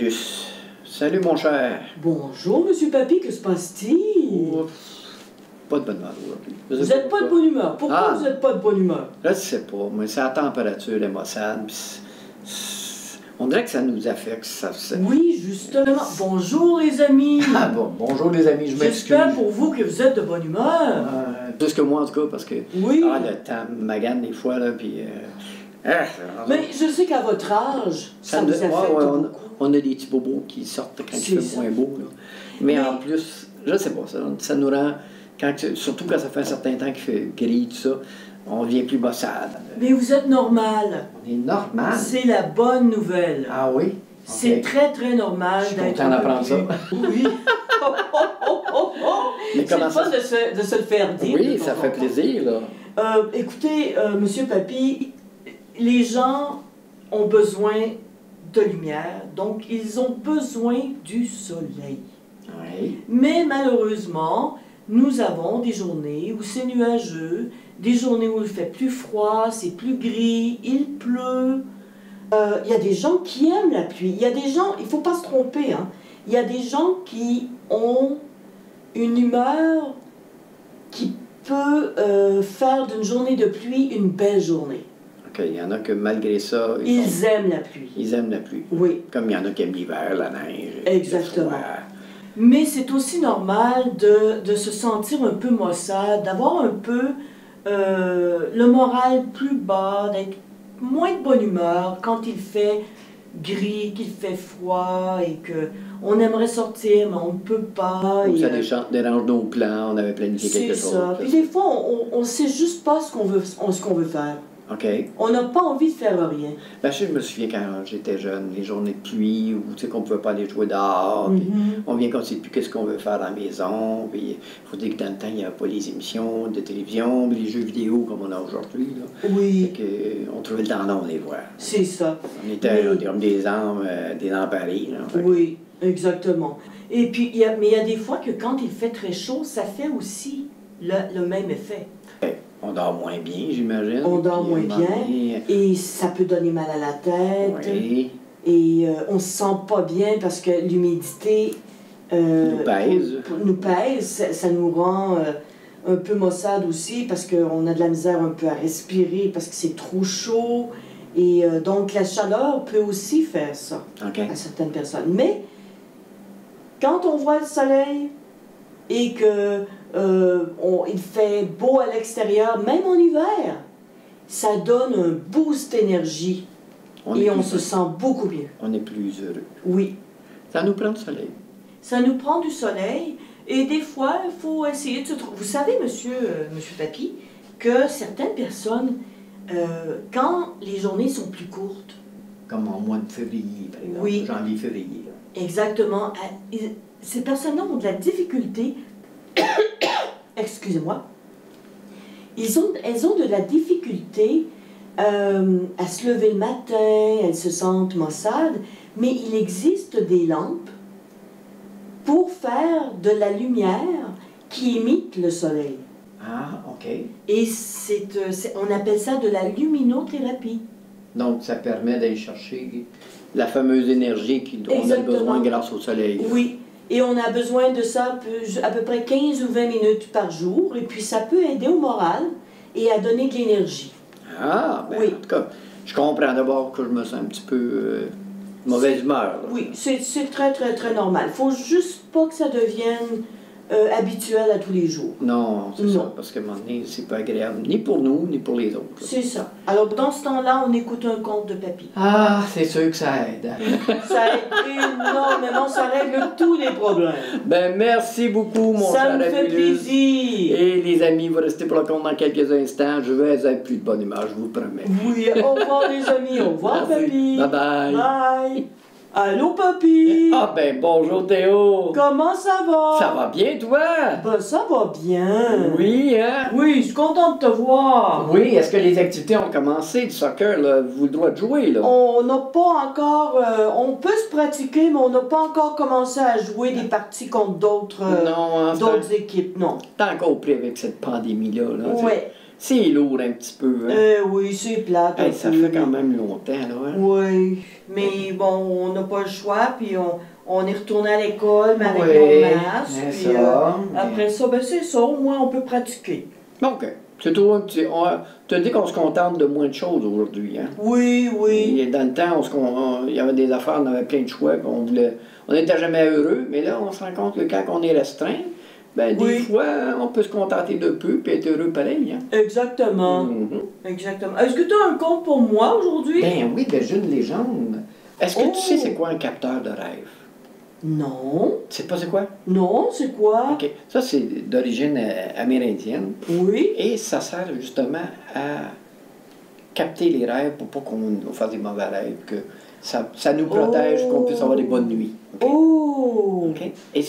Angus. Salut, mon cher. Bonjour, Monsieur Papy, que se passe-t-il? Pas de bonne humeur aujourd'hui. Vous n'êtes pas de bonne humeur. Pourquoi vous n'êtes pas de bonne humeur? Je sais pas, mais c'est la température, les maussades. On dirait que ça nous affecte. Oui, justement. Bonjour, les amis. Ah bon, bonjour les amis, je m'excuse. J'espère pour vous que vous êtes de bonne humeur. Plus que moi, en tout cas, parce que oui. Le temps magane des fois, là, puis... mais je sais qu'à votre âge, ça vous affecte beaucoup. On a des petits bobos qui sortent quand il fait moins beau. Là. Mais en plus, je sais pas, ça nous rend... surtout quand ça fait un certain temps qu'il fait gris, tout ça, on devient plus bossade. Mais vous êtes normal. On est normal? C'est la bonne nouvelle. Ah oui? Okay. C'est très, très normal d'être... Je suis content d'apprendre ça. Oui. C'est le fun de se le faire dire. Oui, ça fait plaisir, là. Écoutez, Monsieur Papy, les gens ont besoin de lumière, donc ils ont besoin du soleil. Oui. Mais malheureusement, nous avons des journées où c'est nuageux, des journées où il fait plus froid, c'est plus gris, il pleut. Il y a des gens qui aiment la pluie. Il y a des gens, il ne faut pas se tromper, hein. Il y a des gens qui ont une humeur qui peut faire d'une journée de pluie une belle journée. OK, il y en a que malgré ça... Ils aiment la pluie. Ils aiment la pluie. Oui. Comme il y en a qui aiment l'hiver, la neige. Exactement. Mais c'est aussi normal de se sentir un peu maussade, d'avoir un peu le moral plus bas, d'être moins de bonne humeur quand il fait gris, qu'il fait froid et qu'on aimerait sortir, mais on ne peut pas. Ou ça dérange nos plans, on avait planifié quelque chose. C'est ça. Puis des fois, on ne sait juste pas ce qu'on veut faire. OK. On n'a pas envie de faire rien. Ben, je me souviens quand j'étais jeune, les journées de pluie, où tu sais qu'on ne pouvait pas aller jouer dehors, puis on vient qu'on ne sait plus qu'est-ce qu'on veut faire à la maison, puis il faut dire que dans le temps, il n'y avait pas les émissions de télévision, les jeux vidéo comme on a aujourd'hui. Oui. On trouvait le temps long de les voir. C'est ça. On était comme des âmes emparés. Oui, exactement. Et puis, mais il y a des fois que quand il fait très chaud, ça fait aussi le même effet. On dort moins bien, j'imagine. On dort moins bien, et ça peut donner mal à la tête. Oui. Et on se sent pas bien parce que l'humidité nous pèse. Ça nous rend un peu maussade aussi parce qu'on a de la misère un peu à respirer parce que c'est trop chaud. Et donc la chaleur peut aussi faire ça à certaines personnes. Mais quand on voit le soleil et que il fait beau à l'extérieur, même en hiver, ça donne un boost d'énergie et on se sent beaucoup mieux. On est plus heureux. Oui. Ça nous prend du soleil. Ça nous prend du soleil et des fois, il faut essayer de se trouver. Vous savez, monsieur Papy, que certaines personnes, quand les journées sont plus courtes... Comme en mois de février, par exemple. Oui. Janvier-février. Exactement. Ces personnes-là ont de la difficulté... Excusez-moi. Elles ont de la difficulté à se lever le matin, elles se sentent maussades, mais il existe des lampes pour faire de la lumière qui imite le soleil. Ah, OK. Et on appelle ça de la luminothérapie. Donc, ça permet d'aller chercher la fameuse énergie qu'on a besoin grâce au soleil. Oui. Et on a besoin de ça à peu près 15 ou 20 minutes par jour. Et puis ça peut aider au moral et à donner de l'énergie. Ah, ben oui. En tout cas, je comprends d'abord que je me sens un petit peu mauvaise humeur. Là. Oui, c'est très, très, très normal. Il ne faut juste pas que ça devienne habituel à tous les jours. Non, c'est ça, parce qu'à un moment donné, c'est pas agréable, ni pour nous, ni pour les autres. C'est ça. Alors, dans ce temps-là, on écoute un conte de Papy. Ah, c'est sûr que ça aide. Ça aide énormément, ça règle tous les problèmes. Ben, merci beaucoup, mon cher Ça me fait plaisir. Et les amis, vous restez pour le compte dans quelques instants. Je vais être plus de bonne humeur, je vous promets. Oui, au revoir, les amis. Au revoir, Papy. Bye-bye. Bye. Allô, Papy? Ah ben, bonjour Théo! Comment ça va? Ça va bien, toi? Ben, ça va bien. Oui, hein? Oui, je suis contente de te voir. Oui, est-ce que les activités ont commencé du soccer, là? Vous le droit de jouer, là? On n'a pas encore... on peut se pratiquer, mais on n'a pas encore commencé à jouer des parties contre d'autres équipes, non. T'es encore pris avec cette pandémie-là, là. Oui. C'est lourd un petit peu, hein? Oui, c'est plate. Hey, ça fait quand même longtemps, là, hein? Oui, mais bon, on n'a pas le choix, puis on est retourné à l'école, mais avec nos masques. Puis après ça, ben c'est ça, au moins on peut pratiquer. OK. C'est tout un petit... Tu as dit qu'on se contente de moins de choses aujourd'hui, hein? Oui, oui. Et dans le temps, il y avait des affaires, on avait plein de choix, puis on n'était jamais heureux, mais là, on se rend compte que quand on est restreint, ben, des fois, on peut se contenter de peu puis être heureux pareil. Hein? Exactement. Exactement. Est-ce que tu as un conte pour moi aujourd'hui? Ben oui, ben j'ai une légende. Est-ce que tu sais c'est quoi un capteur de rêve? Non. Tu sais pas c'est quoi? Non, c'est quoi? OK. Ça, c'est d'origine amérindienne. Oui. Et ça sert justement à capter les rêves pour pas qu'on fasse des mauvais rêves, que ça nous protège, qu'on puisse avoir des bonnes nuits. Okay? Oh! Okay? Et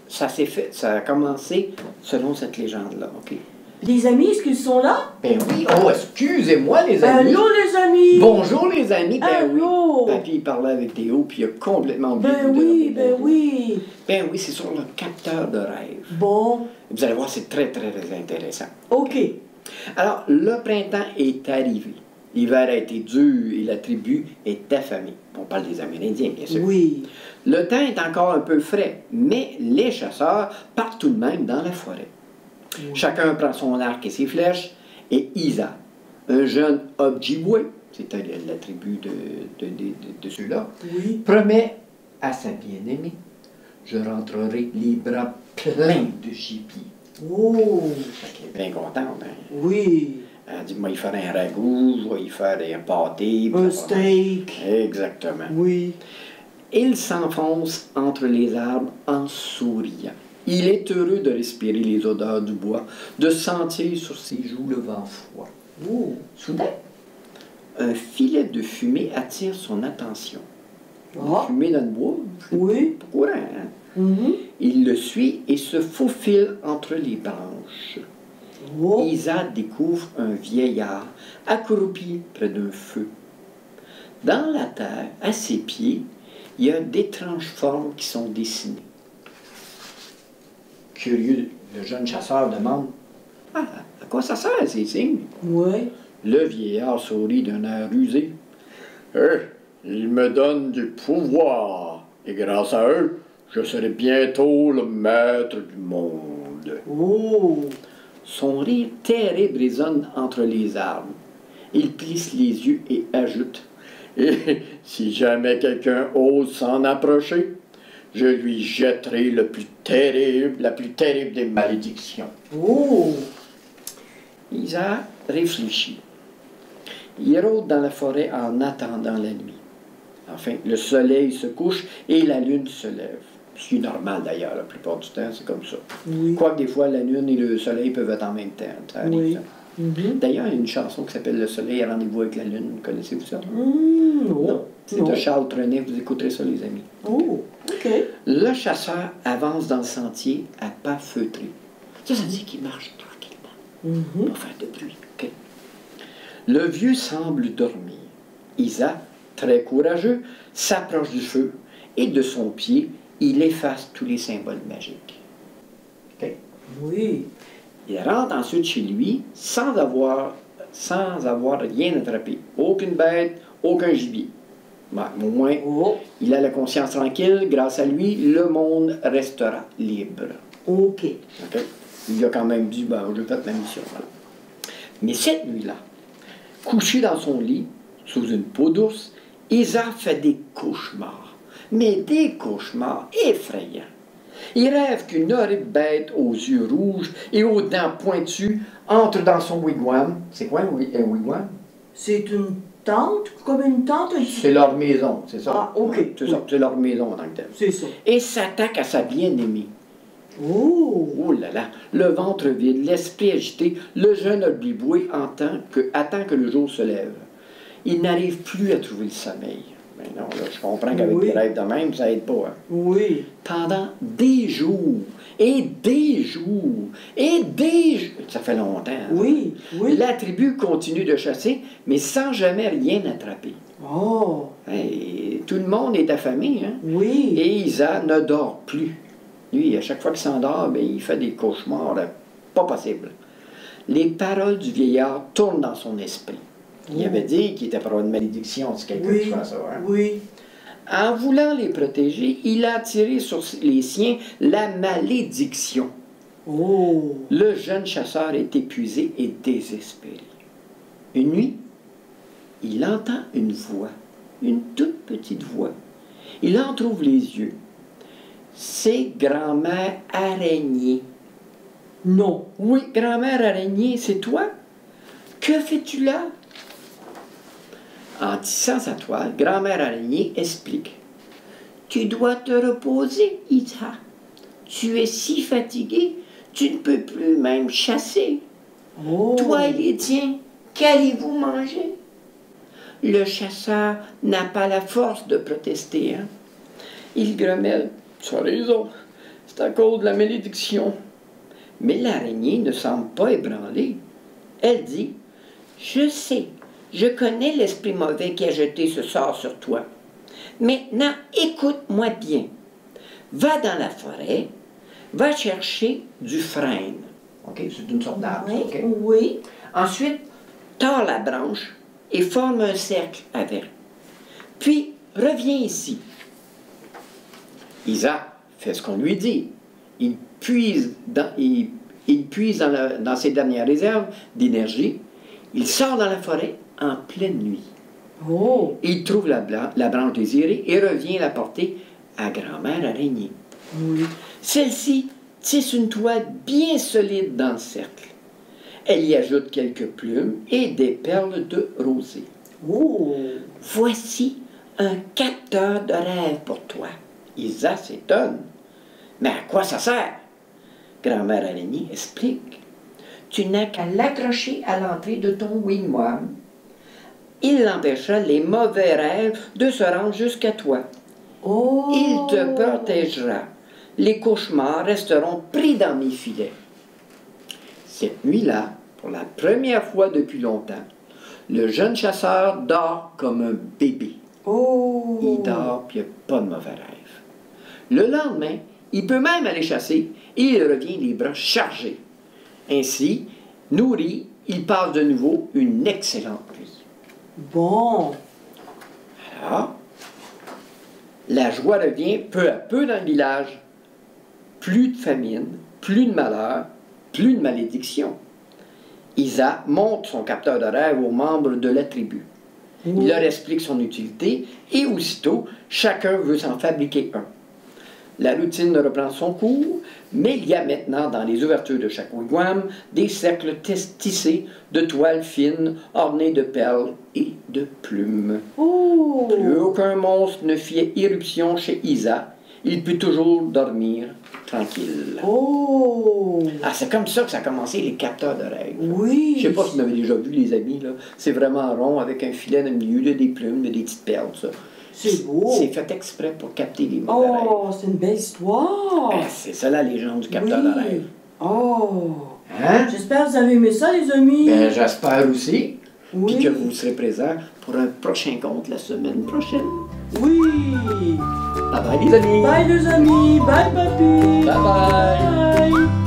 ça a commencé selon cette légende-là. Okay? Les amis, est-ce qu'ils sont là? Ben oui. Oh, excusez-moi, les amis. Allô, les amis. Bonjour, les amis. Ben allô. Oui. Papy, il parlait avec Théo, puis il a complètement oublié de oui, ben oui. Ben oui, c'est sur le capteur de rêve. Bon. Vous allez voir, c'est très, très, très intéressant. OK. Alors, le printemps est arrivé. L'hiver a été dur et la tribu est affamée. On parle des Amérindiens, bien sûr. Oui. Le temps est encore un peu frais, mais les chasseurs partent tout de même dans la forêt. Oui. Chacun prend son arc et ses flèches, et Isa, un jeune Ojibwe, c'était la tribu de ceux-là, oui. promet à sa bien-aimée: je rentrerai les bras pleins de gibier. Oh! Elle est bien contente, hein? Oui. Elle dit, moi, il faire un ragoût, je vais y faire un pâté. Un steak. Exactement. Oui. Il s'enfonce entre les arbres en souriant. Il est heureux de respirer les odeurs du bois, de sentir sur ses joues le vent froid. Oh. Soudain, un filet de fumée attire son attention. Ah. Fumée dans le bois? Oui. Pas courant, hein? Il le suit et se faufile entre les branches. Oh. Isa découvre un vieillard accroupi près d'un feu. Dans la terre, à ses pieds, il y a d'étranges formes qui sont dessinées. Curieux, le jeune chasseur demande: ah, à quoi ça sert ces signes? Oui. Le vieillard sourit d'un air rusé. Ils me donnent du pouvoir, et grâce à eux, je serai bientôt le maître du monde. Oh. Son rire terrible résonne entre les arbres. Il plisse les yeux et ajoute: et si jamais quelqu'un ose s'en approcher, je lui jetterai la plus terrible des malédictions. Oh! Isa réfléchit. Il rôde dans la forêt en attendant la nuit. Enfin, le soleil se couche et la lune se lève. Ce qui est normal d'ailleurs, la plupart du temps, c'est comme ça. Oui. Quoique des fois, la lune et le soleil peuvent être en même temps. Ça arrive, oui. Ça. D'ailleurs, il y a une chanson qui s'appelle Le soleil a rendez-vous avec la lune. Connaissez-vous ça? Non. C'est de Charles Trenet. Vous écouterez ça, les amis. Oh, OK. Le chasseur avance dans le sentier à pas feutrés. Ça veut dire qu'il marche tranquillement. Pas faire de bruit. Okay. Le vieux semble dormir. Isa, très courageux, s'approche du feu et de son pied, il efface tous les symboles magiques. Okay. Oui. Il rentre ensuite chez lui sans avoir rien attrapé. Aucune bête, aucun gibier. Ben, au moins, il a la conscience tranquille. Grâce à lui, le monde restera libre. OK. Okay? Il a quand même dit, ben, je vais faire ma mission. Voilà. Mais cette nuit-là, couché dans son lit, sous une peau d'ours, Isa fait des cauchemars. Mais des cauchemars effrayants. Il rêve qu'une horrible bête aux yeux rouges et aux dents pointues entre dans son wigwam. C'est quoi un wigwam? C'est une tente, comme une tente? C'est leur maison, c'est ça. Ah, OK. C'est ça, c'est leur maison en tant que tel. C'est ça. Et s'attaque à sa bien-aimée. Oh! Oh là là! Le ventre vide, l'esprit agité, le jeune Ojibwe attend que le jour se lève. Il n'arrive plus à trouver le sommeil. Mais non, là, je comprends qu'avec des rêves de même, ça aide pas. Hein? Oui. Pendant des jours, et des jours, et des jours, ça fait longtemps. Hein? Oui, oui. La tribu continue de chasser, mais sans jamais rien attraper. Oh! Et tout le monde est affamé. Hein? Oui. Et Isa ne dort plus. Lui, à chaque fois qu'il s'endort, il fait des cauchemars pas possibles. les paroles du vieillard tournent dans son esprit. Il avait dit qu'il était pour avoir une malédiction si quelqu'un fait ça. Hein? Oui. En voulant les protéger, il a attiré sur les siens la malédiction. Oh. Le jeune chasseur est épuisé et désespéré. Une nuit, il entend une voix, une toute petite voix. Il entrouvre les yeux. C'est grand-mère araignée. Non. Oui, grand-mère araignée, c'est toi? Que fais-tu là? En tissant sa toile, grand-mère araignée explique. Tu dois te reposer, Isa. Tu es si fatigué, tu ne peux plus même chasser. Oh. Toi et les tiens, qu'allez-vous manger? Le chasseur n'a pas la force de protester. Hein? Il grommelle. Tu as raison, c'est à cause de la malédiction. Mais l'araignée ne semble pas ébranlée. Elle dit, je sais, je connais l'esprit mauvais qui a jeté ce sort sur toi. Maintenant, écoute-moi bien. Va dans la forêt, va chercher du frêne. OK, c'est une sorte d'arbre. Oui, okay? oui. Ensuite, tords la branche et forme un cercle avec. Puis, reviens ici. Isa fait ce qu'on lui dit. Il puise dans ses dernières réserves d'énergie. Il sort dans la forêt en pleine nuit. Oh. Il trouve la branche désirée et revient la porter à grand-mère araignée. Oui. Celle-ci tisse une toile bien solide dans le cercle. Elle y ajoute quelques plumes et des perles de rosée. Oh. Voici un capteur de rêve pour toi. Isa s'étonne. Mais à quoi ça sert? Grand-mère araignée explique. Tu n'as qu'à l'accrocher à l'entrée de ton wigwam. Il empêchera les mauvais rêves de se rendre jusqu'à toi. Oh. Il te protégera. Les cauchemars resteront pris dans mes filets. Cette nuit-là, pour la première fois depuis longtemps, le jeune chasseur dort comme un bébé. Oh. Il dort, puis il n'y a pas de mauvais rêve. Le lendemain, il peut même aller chasser et il revient les bras chargés. Ainsi, nourri, il passe de nouveau une excellente nuit. Bon. Alors, la joie revient peu à peu dans le village. Plus de famine, plus de malheur, plus de malédiction. Isa montre son capteur de rêve aux membres de la tribu. Il leur explique son utilité et aussitôt, chacun veut s'en fabriquer un. La routine reprend son cours, mais il y a maintenant dans les ouvertures de chaque wigwam des cercles tissés de toiles fines ornées de perles et de plumes. Oh. Plus aucun monstre ne fit irruption chez Isa, il peut toujours dormir tranquille. Oh. Ah, c'est comme ça que ça a commencé, les capteurs de rêve. Oui. Je sais pas si vous m'avez déjà vu, les amis, là. C'est vraiment rond, avec un filet dans le milieu, là, des plumes, des petites perles, ça. C'est beau. C'est fait exprès pour capter les mauvais rêves. Oh, c'est une belle histoire. Ah, c'est ça la légende du capteur de rêve. Oh. Hein? J'espère que vous avez aimé ça, les amis. Ben, j'espère aussi. Oui. Puis que vous serez présents pour un prochain conte la semaine prochaine. Oui. Bye bye les amis. Bye les amis. Bye papi. Bye bye. Bye.